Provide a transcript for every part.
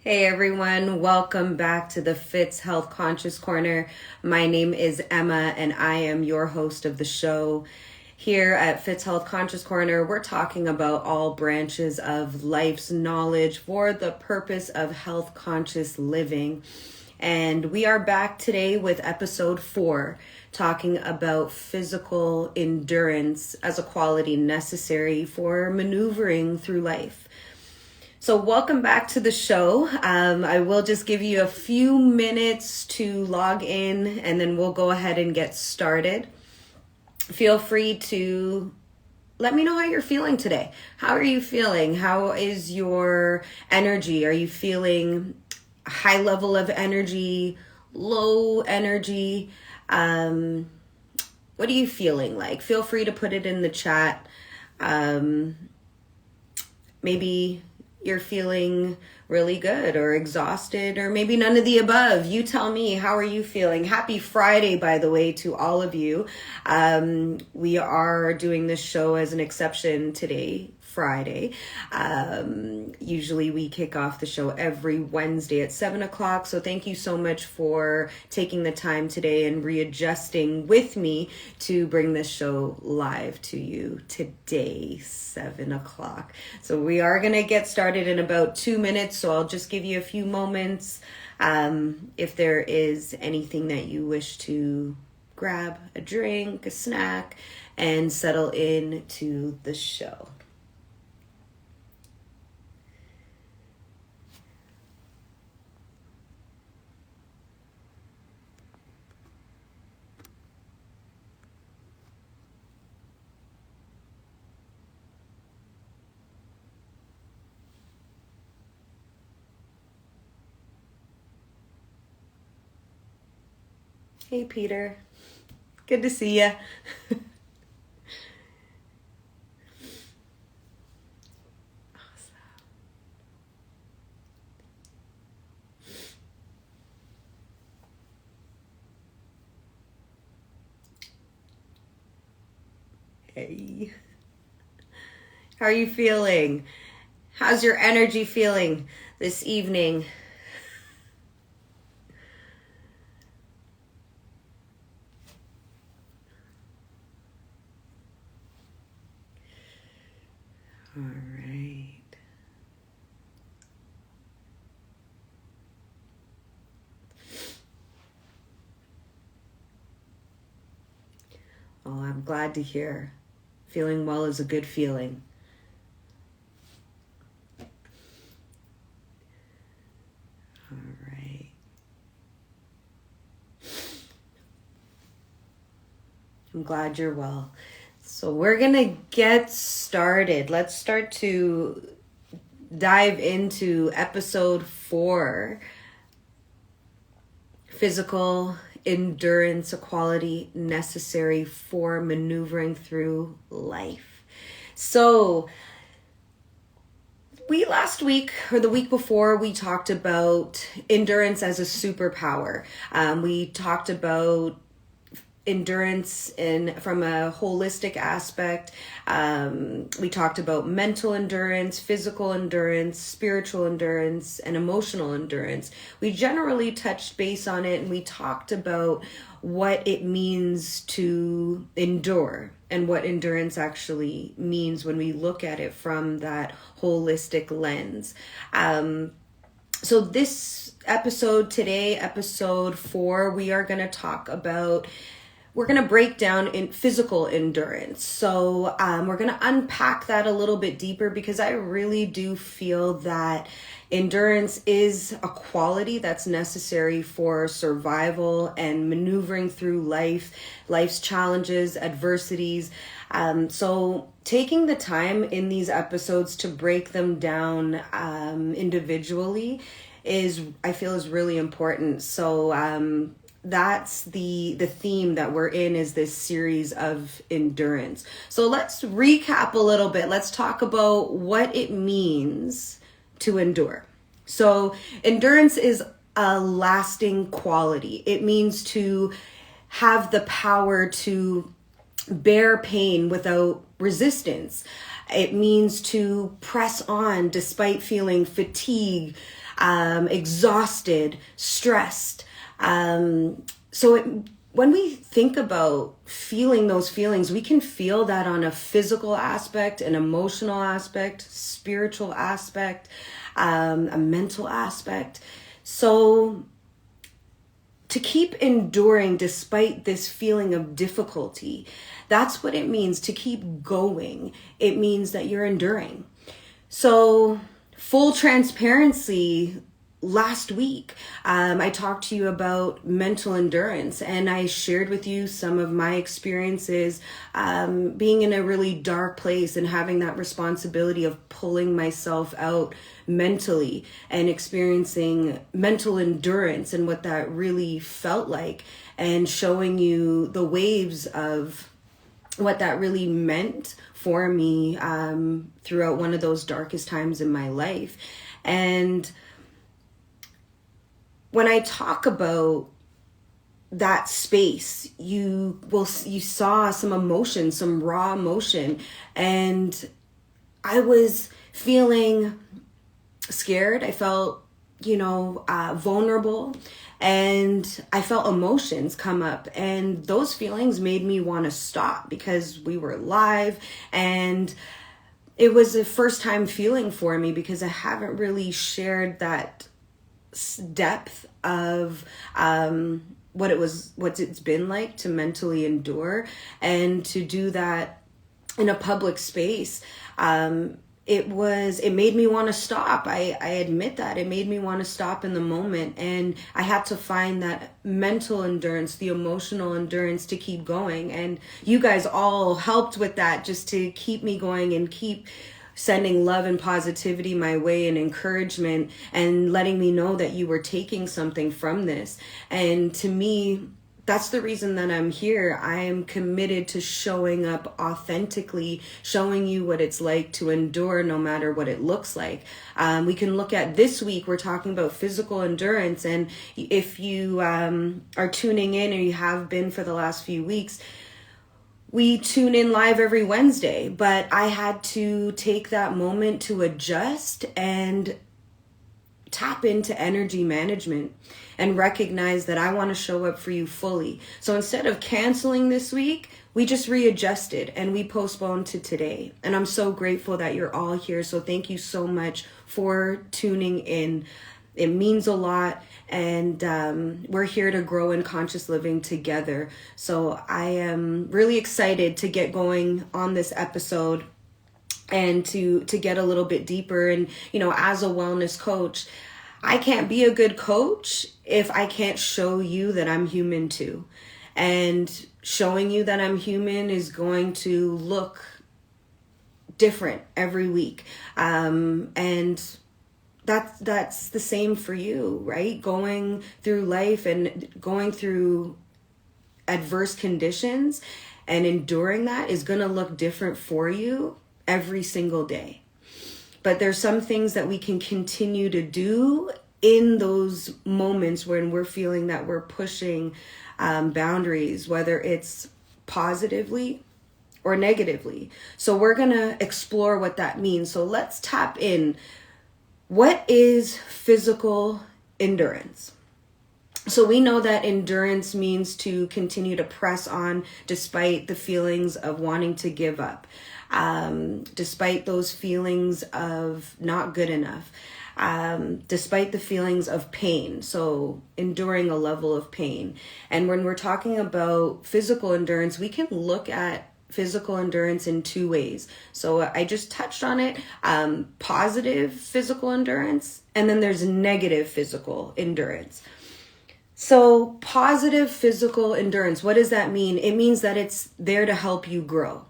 Hey everyone, welcome back to the Fitz Health Conscious Corner. My name is Emma and I am your host of the show. Here at Fitz Health Conscious Corner, we're talking about all branches of life's knowledge for the purpose of health conscious living. And we are back today with episode 4, talking about physical endurance as a quality necessary for maneuvering through life. So welcome back to the show. I will just give you a few minutes to log in and then we'll go ahead and get started. Feel free to let me know how you're feeling today. How are you feeling? How is your energy? Are you feeling a high level of energy, low energy? What are you feeling like? Feel free to put it in the chat. Maybe you're feeling really good or exhausted or maybe none of the above. You tell me, how are you feeling? Happy Friday, by the way, to all of you. We are doing this show as an exception today, Friday. Usually we kick off the show every Wednesday at 7 o'clock. So thank you so much for taking the time today and readjusting with me to bring this show live to you today, 7 o'clock. So we are going to get started in about 2 minutes. So I'll just give you a few moments. If there is anything that you wish to grab, a drink, a snack, and settle into the show. Hey, Peter. Good to see you. Hey. How are you feeling? How's your energy feeling this evening? All right. Oh, I'm glad to hear. Feeling well is a good feeling. All right. I'm glad you're well. So we're going to get started. Let's start to dive into episode 4, physical endurance, a quality necessary for maneuvering through life. So last week or the week before, we talked about endurance as a superpower. We talked about endurance from a holistic aspect. We talked about mental endurance, physical endurance, spiritual endurance, and emotional endurance. We generally touched base on it and we talked about what it means to endure and what endurance actually means when we look at it from that holistic lens. So this episode today, episode 4, we are going to talk about we're going to break down in physical endurance. So we're going to unpack that a little bit deeper because I really do feel that endurance is a quality that's necessary for survival and maneuvering through life's challenges, adversities. So taking the time in these episodes to break them down individually I feel is really important. So that's the theme that we're in, is this series of endurance. So let's recap a little bit. Let's talk about what it means to endure. So endurance is a lasting quality. It means to have the power to bear pain without resistance. It means to press on despite feeling fatigue, exhausted, stressed. When we think about feeling those feelings, we can feel that on a physical aspect, an emotional aspect, spiritual aspect, a mental aspect. So to keep enduring despite this feeling of difficulty, that's what it means to keep going. It means that you're enduring. So full transparency, last week, I talked to you about mental endurance, and I shared with you some of my experiences being in a really dark place and having that responsibility of pulling myself out mentally and experiencing mental endurance and what that really felt like, and showing you the waves of what that really meant for me throughout one of those darkest times in my life. And when I talk about that space, you saw some emotion, some raw emotion, and I was feeling scared. I felt, vulnerable, and I felt emotions come up, and those feelings made me want to stop because we were live, and it was a first time feeling for me because I haven't really shared that depth of what it's been like to mentally endure, and to do that in a public space. It made me want to stop. I admit that it made me want to stop in the moment, and I had to find that mental endurance, the emotional endurance to keep going. And you guys all helped with that, just to keep me going and keep sending love and positivity my way and encouragement, and letting me know that you were taking something from this. And to me, that's the reason that I'm here. I am committed to showing up authentically, showing you what it's like to endure no matter what it looks like. We can look at this week, we're talking about physical endurance. And if you are tuning in, or you have been for the last few weeks, we tune in live every Wednesday, but I had to take that moment to adjust and tap into energy management and recognize that I want to show up for you fully. So instead of canceling this week, we just readjusted and we postponed to today. And I'm so grateful that you're all here. So thank you so much for tuning in. It means a lot, and we're here to grow in conscious living together. So I am really excited to get going on this episode and to get a little bit deeper. And, as a wellness coach, I can't be a good coach if I can't show you that I'm human too. And showing you that I'm human is going to look different every week. And that's the same for you, right? Going through life and going through adverse conditions and enduring that is going to look different for you every single day. But there's some things that we can continue to do in those moments when we're feeling that we're pushing boundaries, whether it's positively or negatively. So we're going to explore what that means. So let's tap in. What is physical endurance? So we know that endurance means to continue to press on despite the feelings of wanting to give up, despite those feelings of not good enough, despite the feelings of pain. So enduring a level of pain. And when we're talking about physical endurance, we can look at physical endurance in two ways. So I just touched on it, positive physical endurance, and then there's negative physical endurance. So positive physical endurance, what does that mean? It means that it's there to help you grow.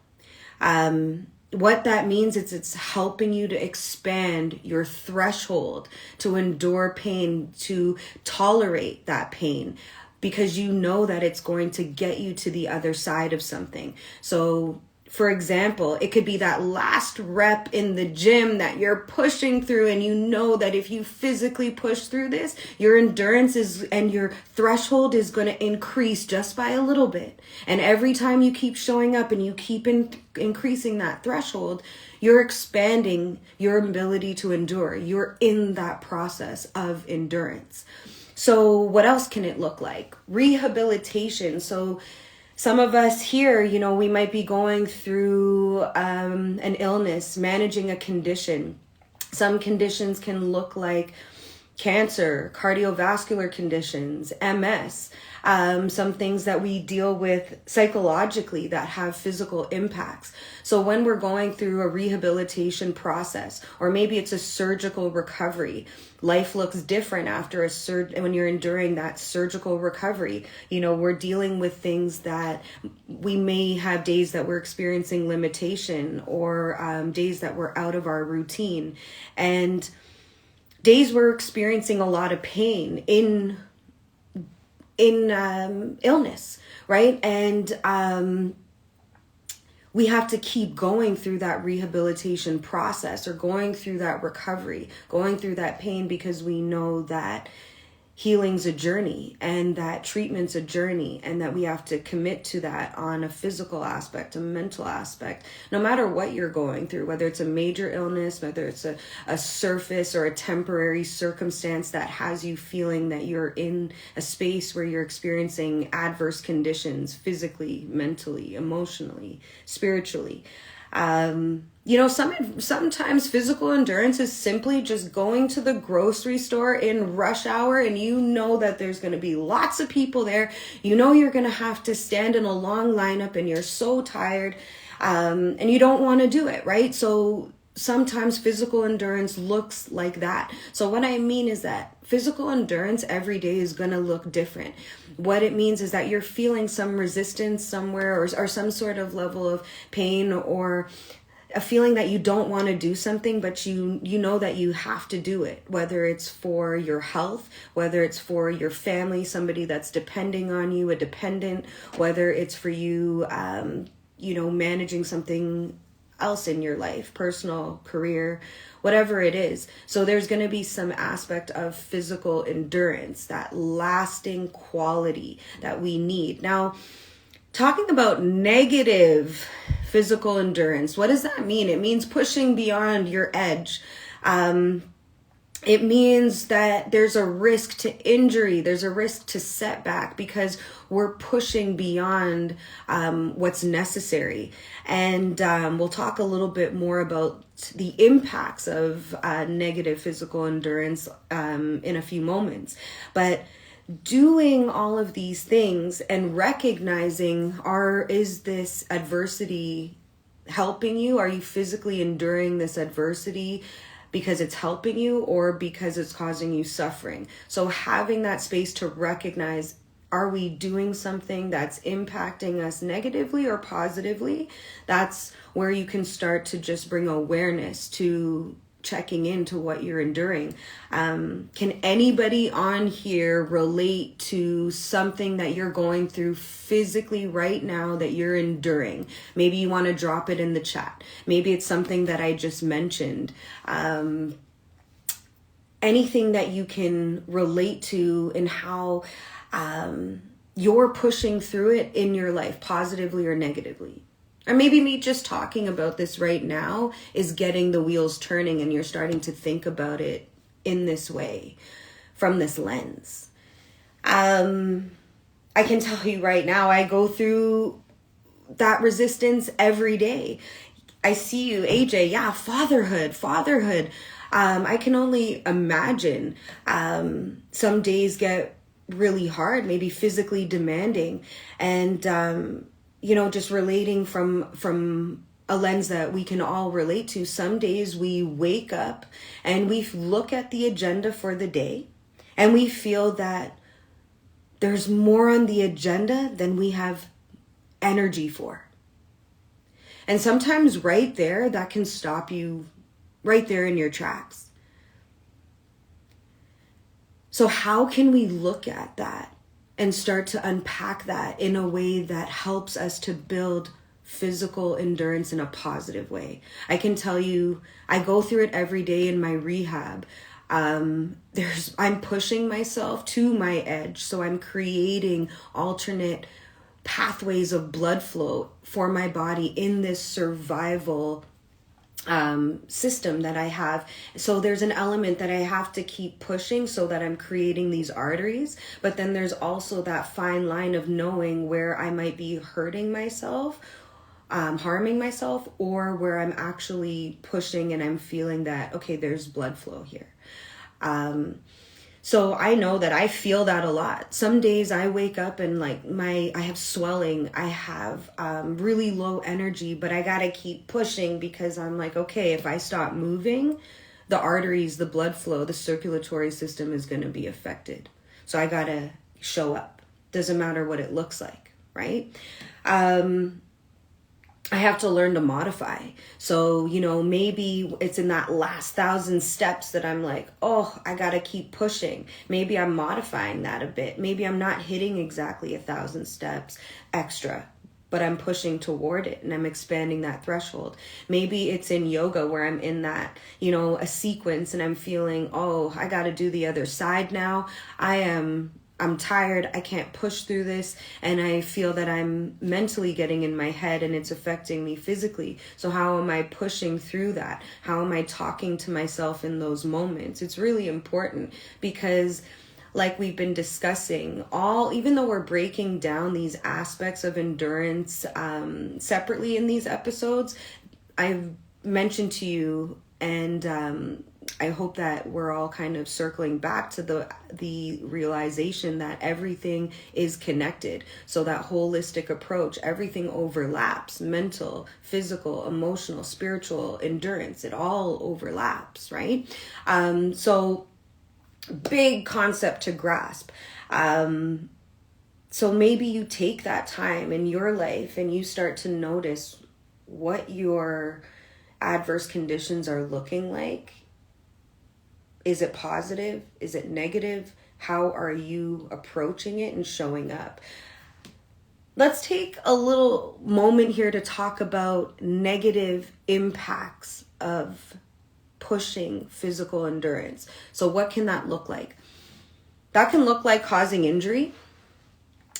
What that means is it's helping you to expand your threshold to endure pain, to tolerate that pain, because you know that it's going to get you to the other side of something. So For example, it could be that last rep in the gym that you're pushing through, and you know that if you physically push through this, your endurance is and your threshold is going to increase just by a little bit. And every time you keep showing up and you keep increasing that threshold, you're expanding your ability to endure. You're in that process of endurance. So what else can it look like? Rehabilitation. So some of us here, we might be going through an illness, managing a condition. Some conditions can look like cancer, cardiovascular conditions, MS, some things that we deal with psychologically that have physical impacts. So when we're going through a rehabilitation process, or maybe it's a surgical recovery, life looks different after when you're enduring that surgical recovery. We're dealing with things that we may have days that we're experiencing limitation, or days that we're out of our routine, and days we're experiencing a lot of pain in illness, right? And we have to keep going through that rehabilitation process, or going through that recovery, going through that pain, because we know that healing's a journey, and that treatment's a journey, and that we have to commit to that on a physical aspect, a mental aspect, no matter what you're going through, whether it's a major illness, whether it's a surface or a temporary circumstance that has you feeling that you're in a space where you're experiencing adverse conditions physically, mentally, emotionally, spiritually. Sometimes physical endurance is simply just going to the grocery store in rush hour, and that there's going to be lots of people there. You're going to have to stand in a long lineup, and you're so tired, and you don't want to do it, right? So sometimes physical endurance looks like that. So what I mean is that physical endurance every day is going to look different. What it means is that you're feeling some resistance somewhere, or some sort of level of pain, or a feeling that you don't want to do something, but you know that you have to do it, whether it's for your health, whether it's for your family, somebody that's depending on you, a dependent, whether it's for you, managing something else in your life, personal, career, whatever it is. So there's going to be some aspect of physical endurance, that lasting quality that we need. Now, talking about negative physical endurance, what does that mean? It means pushing beyond your edge. It means that there's a risk to injury, there's a risk to setback, because we're pushing beyond what's necessary. And we'll talk a little bit more about the impacts of negative physical endurance in a few moments. But doing all of these things and recognizing, is this adversity helping you? Are you physically enduring this adversity because it's helping you, or because it's causing you suffering? So having that space to recognize, are we doing something that's impacting us negatively or positively? That's where you can start to just bring awareness to checking into what you're enduring. Can anybody on here relate to something that you're going through physically right now that you're enduring? Maybe you want to drop it in the chat. Maybe it's something that I just mentioned. Anything that you can relate to, and how you're pushing through it in your life, positively or negatively. Or maybe me just talking about this right now is getting the wheels turning, and you're starting to think about it in this way, from this lens. I can tell you right now, I go through that resistance every day. I see you, AJ. Yeah, fatherhood. I can only imagine some days get really hard, maybe physically demanding, and just relating from a lens that we can all relate to. Some days we wake up and we look at the agenda for the day, and we feel that there's more on the agenda than we have energy for. And sometimes right there, that can stop you right there in your tracks. So how can we look at that and start to unpack that in a way that helps us to build physical endurance in a positive way. I can tell you, I go through it every day in my rehab. I'm pushing myself to my edge. So I'm creating alternate pathways of blood flow for my body in this survival system that I have. So there's an element that I have to keep pushing so that I'm creating these arteries. But then there's also that fine line of knowing where I might be hurting myself, harming myself, or where I'm actually pushing and I'm feeling that, okay, there's blood flow here. So I know that I feel that a lot. Some days I wake up and like I have swelling, I have really low energy, but I gotta keep pushing because I'm like, okay, if I stop moving, the arteries, the blood flow, the circulatory system is gonna be affected. So I gotta show up. Doesn't matter what it looks like, right? I have to learn to modify. So, maybe it's in that last 1,000 steps that I'm like, oh, I got to keep pushing. Maybe I'm modifying that a bit. Maybe I'm not hitting exactly 1,000 steps extra, but I'm pushing toward it and I'm expanding that threshold. Maybe it's in yoga where I'm in that, a sequence and I'm feeling, oh, I got to do the other side now. I'm tired, I can't push through this, and I feel that I'm mentally getting in my head and it's affecting me physically. So how am I pushing through that? How am I talking to myself in those moments? It's really important because like we've been discussing, even though we're breaking down these aspects of endurance separately in these episodes, I've mentioned to you and I hope that we're all kind of circling back to the realization that everything is connected. So that holistic approach, everything overlaps: mental, physical, emotional, spiritual, endurance. It all overlaps, right? So big concept to grasp. So maybe you take that time in your life and you start to notice what your adverse conditions are looking like. Is it positive? Is it negative? How are you approaching it and showing up? Let's take a little moment here to talk about negative impacts of pushing physical endurance. So what can that look like? That can look like causing injury.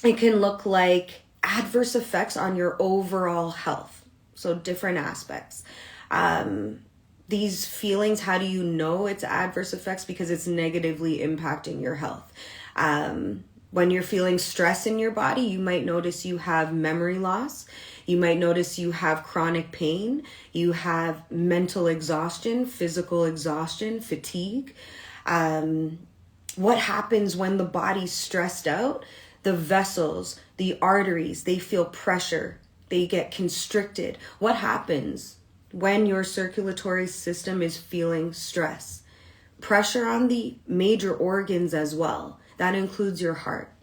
It can look like adverse effects on your overall health. So different aspects. These feelings, how do you know it's adverse effects? Because it's negatively impacting your health. When you're feeling stress in your body, you might notice you have memory loss. You might notice you have chronic pain. You have mental exhaustion, physical exhaustion, fatigue. What happens when the body's stressed out? The vessels, the arteries, they feel pressure. They get constricted. What happens when your circulatory system is feeling stress? Pressure on the major organs as well. That includes your heart.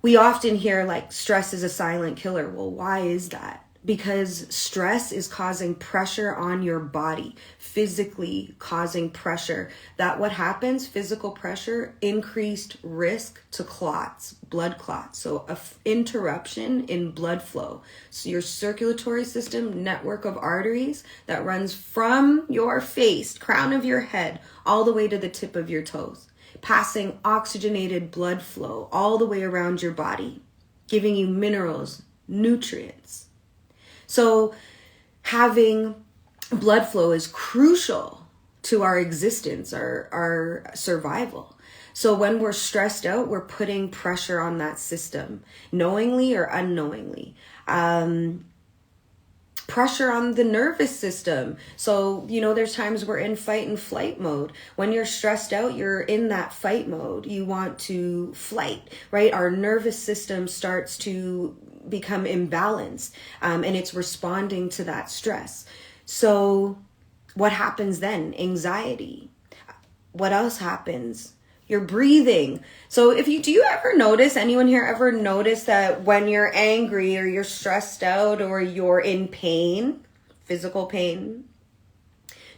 We often hear like stress is a silent killer. Well, why is that? Because stress is causing pressure on your body, physically causing pressure. That what happens, physical pressure, increased risk to clots, blood clots. So an interruption in blood flow. So your circulatory system network of arteries that runs from your face, crown of your head, all the way to the tip of your toes, passing oxygenated blood flow all the way around your body, giving you minerals, nutrients. So having blood flow is crucial to our existence, our survival. So when we're stressed out, we're putting pressure on that system, knowingly or unknowingly. Pressure on the nervous system. So, there's times we're in fight and flight mode. When you're stressed out, you're in that fight mode. You want to flight, right? Our nervous system starts to become imbalanced, and it's responding to that stress. So what happens then? Anxiety. What else happens? Your breathing. So do you ever notice, anyone here ever notice that when you're angry or you're stressed out or you're in pain, physical pain,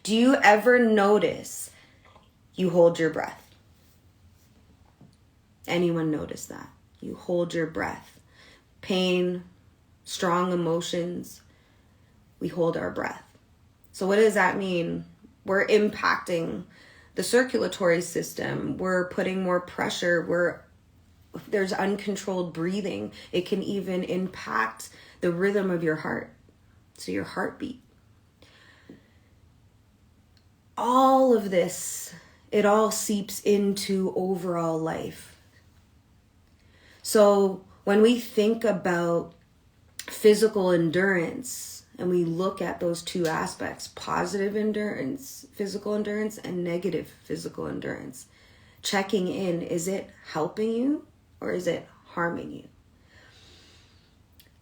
do you ever notice you hold your breath? Anyone notice that? You hold your breath. Pain, strong emotions, we hold our breath. So what does that mean? We're impacting the circulatory system. We're putting more pressure. There's uncontrolled breathing. It can even impact the rhythm of your heart. So your heartbeat. All of this, it all seeps into overall life. So when we think about physical endurance and we look at those two aspects, positive endurance, physical endurance, and negative physical endurance, checking in, is it helping you or is it harming you?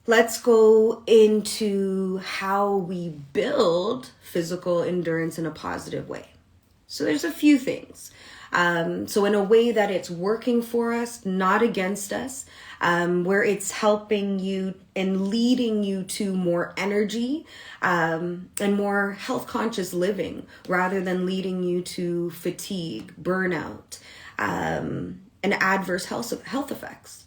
Let's go into how we build physical endurance in a positive way. So there's a few things. So in a way that it's working for us, not against us, where it's helping you and leading you to more energy and more health conscious living rather than leading you to fatigue, burnout, and adverse health effects.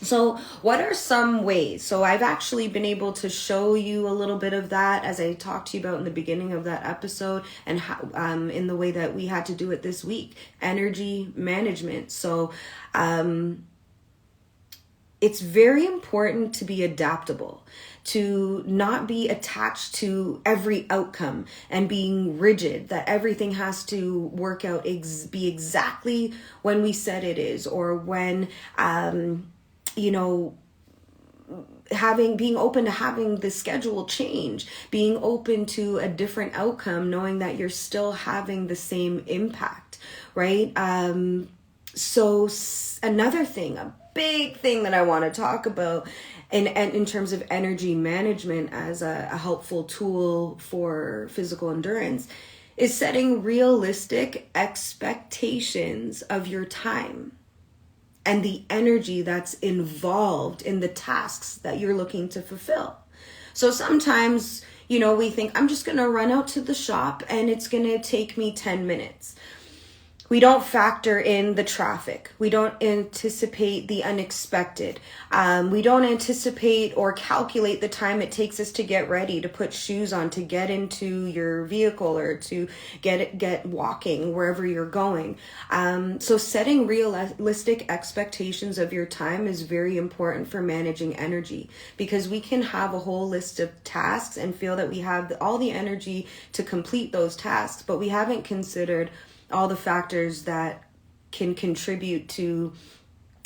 So what are some ways? So I've actually been able to show you a little bit of that as I talked to you about in the beginning of that episode, and how, in the way that we had to do it this week, energy management. So it's very important to be adaptable, to not be attached to every outcome and being rigid, that everything has to work out, be exactly when we said it is, or when, being open to having the schedule change, being open to a different outcome, knowing that you're still having the same impact, right? So another thing, a big thing that I want to talk about in terms of energy management as a helpful tool for physical endurance is setting realistic expectations of your time and the energy that's involved in the tasks that you're looking to fulfill. So sometimes, we think, I'm just going to run out to the shop and it's going to take me 10 minutes. We don't factor in the traffic. We don't anticipate the unexpected. We don't anticipate or calculate the time it takes us to get ready, to put shoes on, to get into your vehicle, or to get walking wherever you're going. So setting realistic expectations of your time is very important for managing energy, because we can have a whole list of tasks and feel that we have all the energy to complete those tasks, but we haven't considered all the factors that can contribute to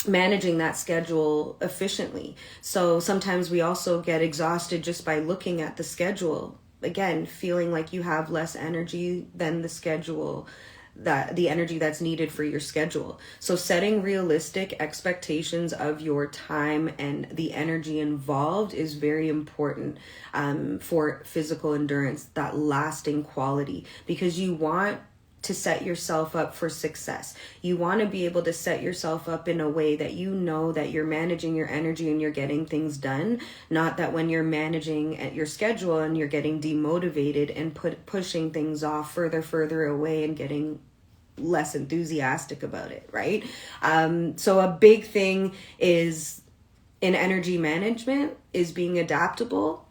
managing that schedule efficiently. So sometimes we also get exhausted just by looking at the schedule. Again, feeling like you have less energy than the energy that's needed for your schedule. So setting realistic expectations of your time and the energy involved is very important for physical endurance, that lasting quality, because you want to set yourself up for success. You want to be able to set yourself up in a way that you know that you're managing your energy and you're getting things done, not that when you're managing at your schedule and you're getting demotivated and pushing things off further away and getting less enthusiastic about it, right? So a big thing is in energy management is being adaptable,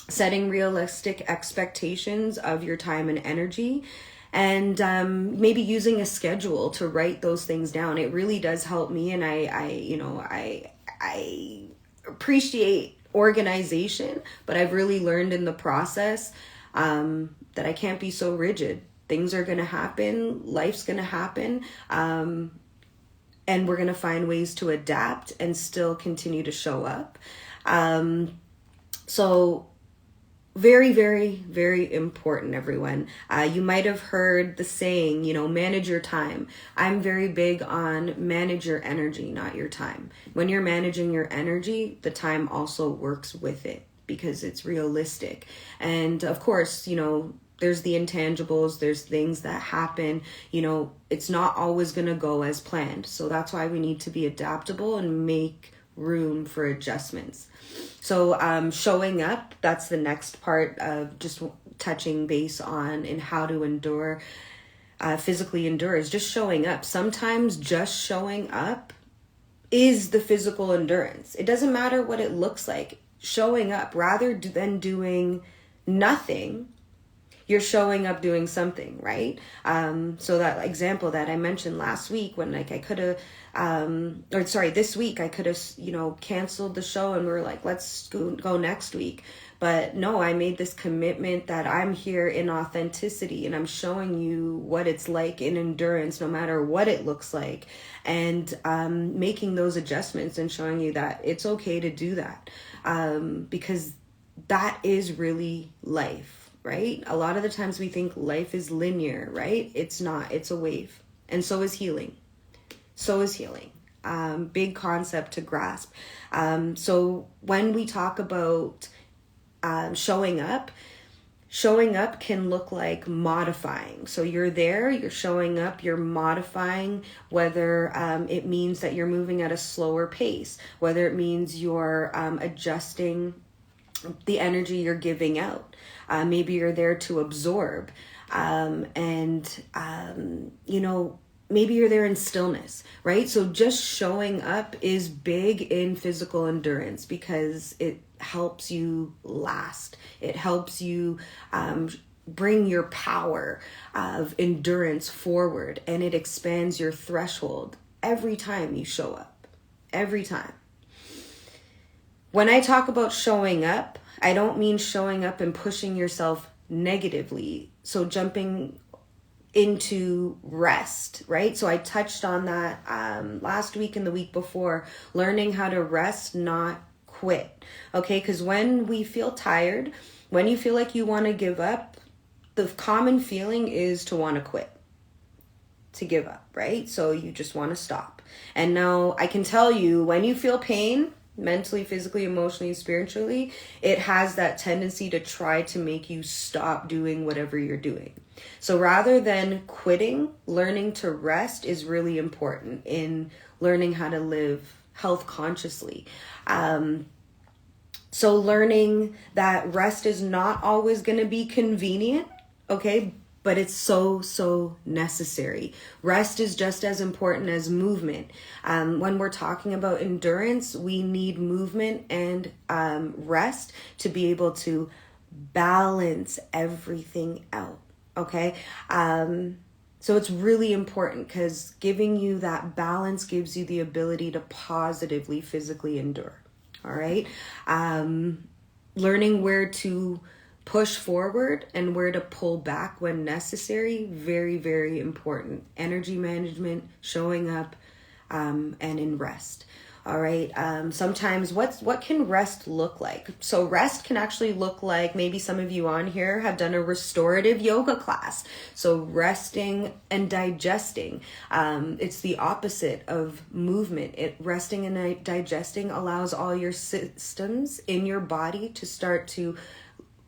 setting realistic expectations of your time and energy, and maybe using a schedule to write those things down. It really does help me, and I appreciate organization, but I've really learned in the process that I can't be so rigid. Things are going to happen, life's going to happen, and we're going to find ways to adapt and still continue to show up. So very, very, very important, everyone. You might have heard the saying, manage your time. I'm very big on manage your energy, not your time. When you're managing your energy, the time also works with it because it's realistic. And of course, there's the intangibles, there's things that happen, it's not always going to go as planned. So that's why we need to be adaptable and make room for adjustments. So showing up, that's the next part of just touching base on in how to endure, physically endure, is just showing up. Sometimes just showing up is the physical endurance. It doesn't matter what it looks like. showing up rather than doing nothing. You're showing up doing something, right? So that example that I mentioned last week, when like I could have, this week I could have, canceled the show and we were like, let's go next week. But no, I made this commitment that I'm here in authenticity and I'm showing you what it's like in endurance, no matter what it looks like, and making those adjustments and showing you that it's okay to do that, because that is really life, right? A lot of the times we think life is linear, right? It's not. It's a wave. And so is healing. Big concept to grasp. So when we talk about showing up can look like modifying. So you're there, you're showing up, you're modifying, whether it means that you're moving at a slower pace, whether it means you're adjusting the energy you're giving out. Maybe you're there to absorb, maybe you're there in stillness, right? So just showing up is big in physical endurance because it helps you last. It helps you bring your power of endurance forward, and it expands your threshold every time you show up. Every time. When I talk about showing up, I don't mean showing up and pushing yourself negatively. So jumping into rest, right? So I touched on that last week and the week before, learning how to rest, not quit. Okay, because when we feel tired, when you feel like you want to give up, the common feeling is to want to quit, to give up, right? So you just want to stop. And now I can tell you, when you feel pain, mentally, physically, emotionally, spiritually, it has that tendency to try to make you stop doing whatever you're doing. So rather than quitting, learning to rest is really important in learning how to live health consciously. So learning that rest is not always going to be convenient, okay? But it's so necessary. Rest is just as important as movement. When we're talking about endurance, we need movement and rest to be able to balance everything out, okay? So it's really important because giving you that balance gives you the ability to positively physically endure, all right? Learning where to push forward and where to pull back when necessary, very, very important. Energy management, showing up, and in rest. All right. Sometimes what can rest look like? So rest can actually look like, maybe some of you on here have done a restorative yoga class. So resting and digesting. It's the opposite of movement. Resting and digesting allows all your systems in your body to start to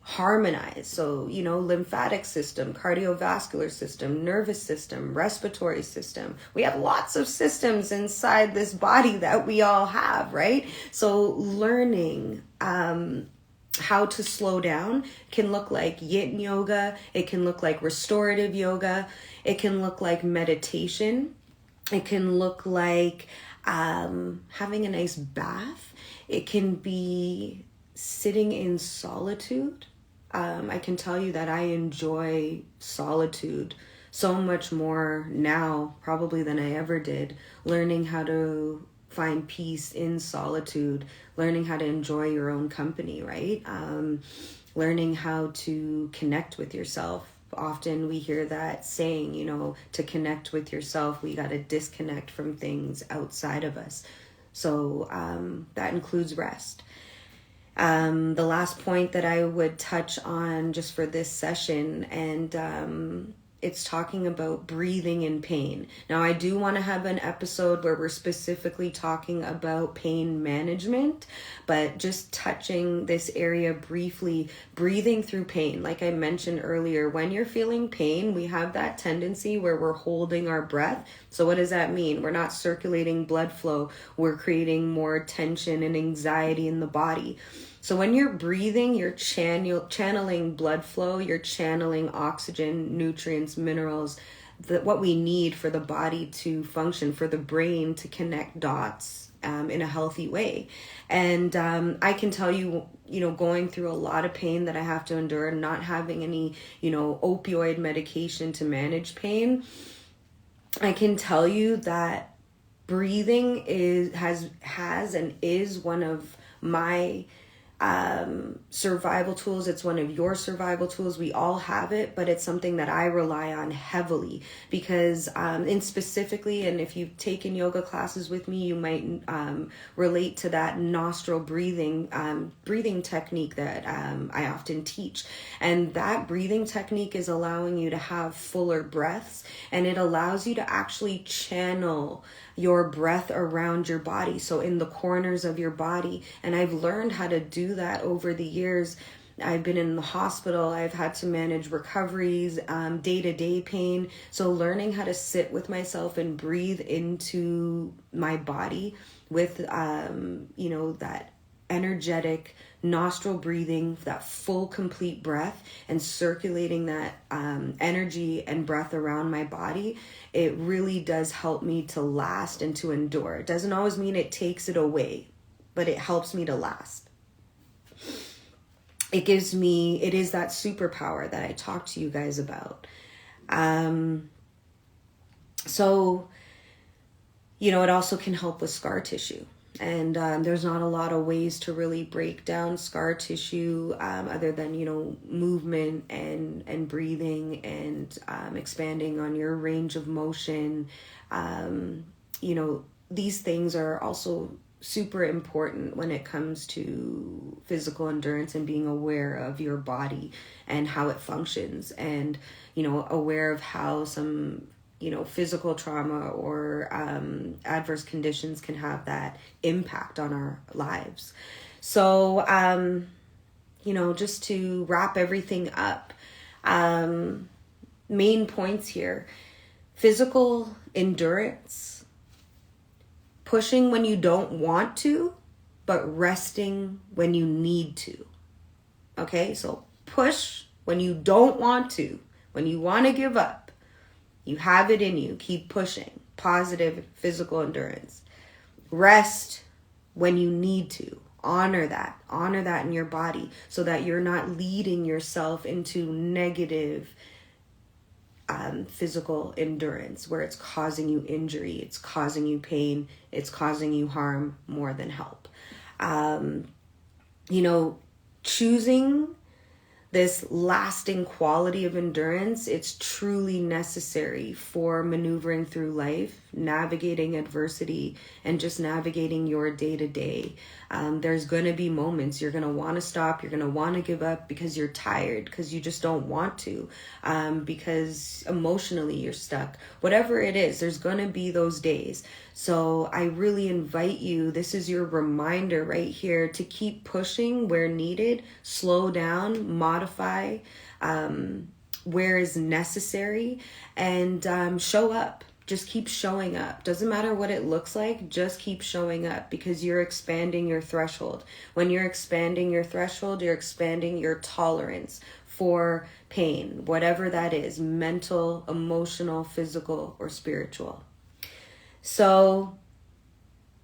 harmonize. So, lymphatic system, cardiovascular system, nervous system, respiratory system. We have lots of systems inside this body that we all have, right? So learning how to slow down can look like yin yoga. It can look like restorative yoga. It can look like meditation. It can look like having a nice bath. It can be sitting in solitude. I can tell you that I enjoy solitude so much more now, probably than I ever did. Learning how to find peace in solitude, learning how to enjoy your own company, right? Learning how to connect with yourself. Often we hear that saying, to connect with yourself, we got to disconnect from things outside of us. So that includes rest. The last point that I would touch on just for this session, and it's talking about breathing in pain. Now, I do want to have an episode where we're specifically talking about pain management, but just touching this area briefly, breathing through pain. Like I mentioned earlier, when you're feeling pain, we have that tendency where we're holding our breath. So what does that mean? We're not circulating blood flow. We're creating more tension and anxiety in the body. So when you're breathing, you're channeling blood flow, you're channeling oxygen, nutrients, minerals, what we need for the body to function, for the brain to connect dots in a healthy way. And I can tell you, going through a lot of pain that I have to endure, not having any, opioid medication to manage pain, I can tell you that breathing has and is one of my survival tools. It's one of your survival tools. We all have it, but it's something that I rely on heavily because and specifically, and if you've taken yoga classes with me, you might relate to that nostril breathing technique that I often teach. And that breathing technique is allowing you to have fuller breaths, and it allows you to actually channel your breath around your body, so in the corners of your body. And I've learned how to do that over the years. I've been in the hospital. I've had to manage recoveries, day-to-day pain. So learning how to sit with myself and breathe into my body with, that energetic nostril breathing, that full complete breath, and circulating that energy and breath around my body, it really does help me to last and to endure. It doesn't always mean it takes it away, but it helps me to last. It is that superpower that I talked to you guys about. So, it also can help with scar tissue. And there's not a lot of ways to really break down scar tissue other than, movement and breathing and expanding on your range of motion. These things are also super important when it comes to physical endurance and being aware of your body and how it functions, and, aware of how some physical trauma or adverse conditions can have that impact on our lives. So, just to wrap everything up, main points here: physical endurance, pushing when you don't want to, but resting when you need to. Okay, so push when you don't want to, when you want to give up. You have it in you. Keep pushing. Positive physical endurance. Rest when you need to. Honor that. Honor that in your body so that you're not leading yourself into negative physical endurance where it's causing you injury, it's causing you pain, it's causing you harm more than help. Choosing this lasting quality of endurance, it's truly necessary for maneuvering through life, navigating adversity, and just navigating your day-to-day. There's going to be moments you're going to want to stop, you're going to want to give up because you're tired, because you just don't want to, because emotionally you're stuck. Whatever it is, there's going to be those days. So I really invite you, this is your reminder right here, to keep pushing where needed, slow down, modify where is necessary, and show up. Just keep showing up. Doesn't matter what it looks like, just keep showing up, because you're expanding your threshold. When you're expanding your threshold, you're expanding your tolerance for pain, whatever that is, mental, emotional, physical, or spiritual. So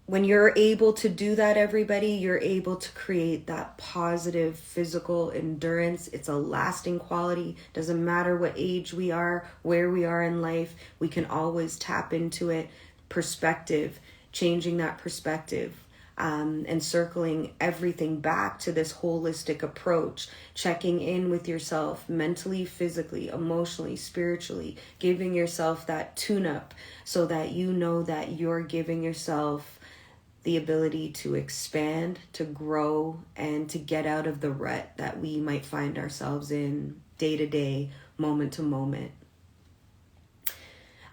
when you're able to do that, everybody, you're able to create that positive physical endurance. It's a lasting quality. Doesn't matter what age we are, where we are in life, we can always tap into it. Perspective, changing that perspective, and circling everything back to this holistic approach, checking in with yourself mentally, physically, emotionally, spiritually, giving yourself that tune-up so that you know that you're giving yourself the ability to expand, to grow, and to get out of the rut that we might find ourselves in day to day, moment to moment.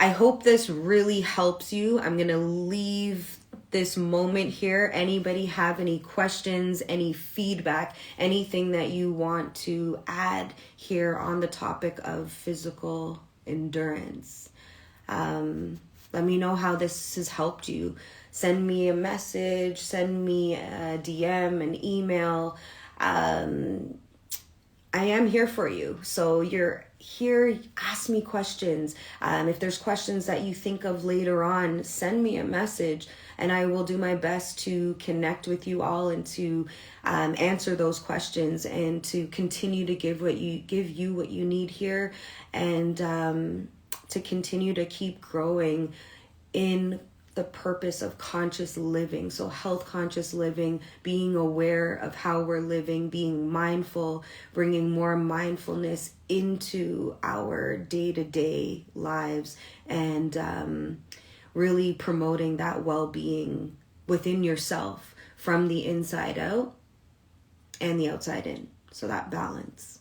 I hope this really helps you. I'm going to leave this moment here. Anybody have any questions, any feedback, anything that you want to add here on the topic of physical endurance? Let me know how this has helped you. Send me a message, send me a DM, an email. I am here for you. So you're here, ask me questions. If there's questions that you think of later on, send me a message, and I will do my best to connect with you all and to answer those questions and to continue to give you what you need here, and to continue to keep growing in the purpose of conscious living. So health conscious living, being aware of how we're living, being mindful, bringing more mindfulness into our day-to-day lives, and really promoting that well-being within yourself from the inside out and the outside in. So that balance.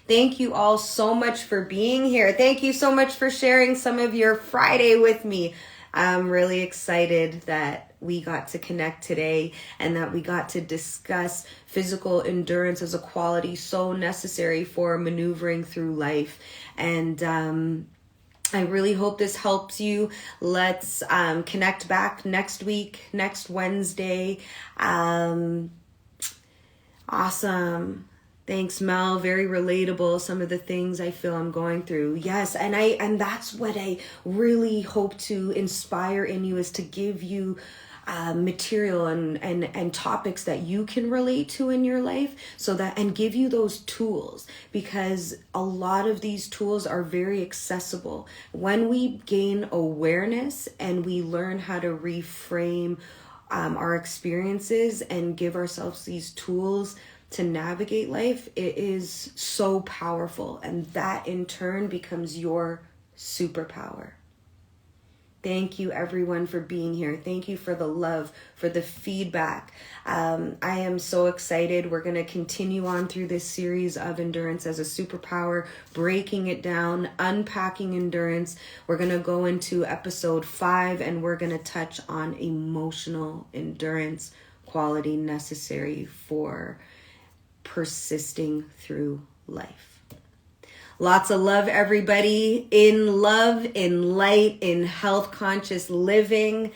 Thank you all so much for being here. Thank you so much for sharing some of your Friday with me. I'm really excited that we got to connect today and that we got to discuss physical endurance as a quality so necessary for maneuvering through life. And I really hope this helps you. Let's connect back next week, next Wednesday. Awesome. Thanks, Mel. Very relatable. Some of the things I feel I'm going through. Yes, and that's what I really hope to inspire in you, is to give you material and topics that you can relate to in your life, so that, and give you those tools, because a lot of these tools are very accessible. When we gain awareness and we learn how to reframe our experiences and give ourselves these tools to navigate life, it is so powerful, and that in turn becomes your superpower. Thank you everyone for being here. Thank you for the love, for the feedback. I am so excited. We're going to continue on through this series of endurance as a superpower, breaking it down, unpacking endurance. We're going to go into episode 5, and we're going to touch on emotional endurance, quality necessary for persisting through life. Lots of love, everybody. In love, in light, in health conscious living.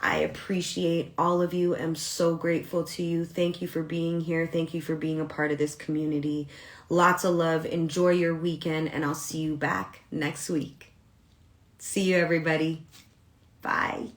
I appreciate all of you. I'm so grateful to you. Thank you for being here. Thank you for being a part of this community. Lots of love. Enjoy your weekend, and I'll see you back next week. See you, everybody. Bye.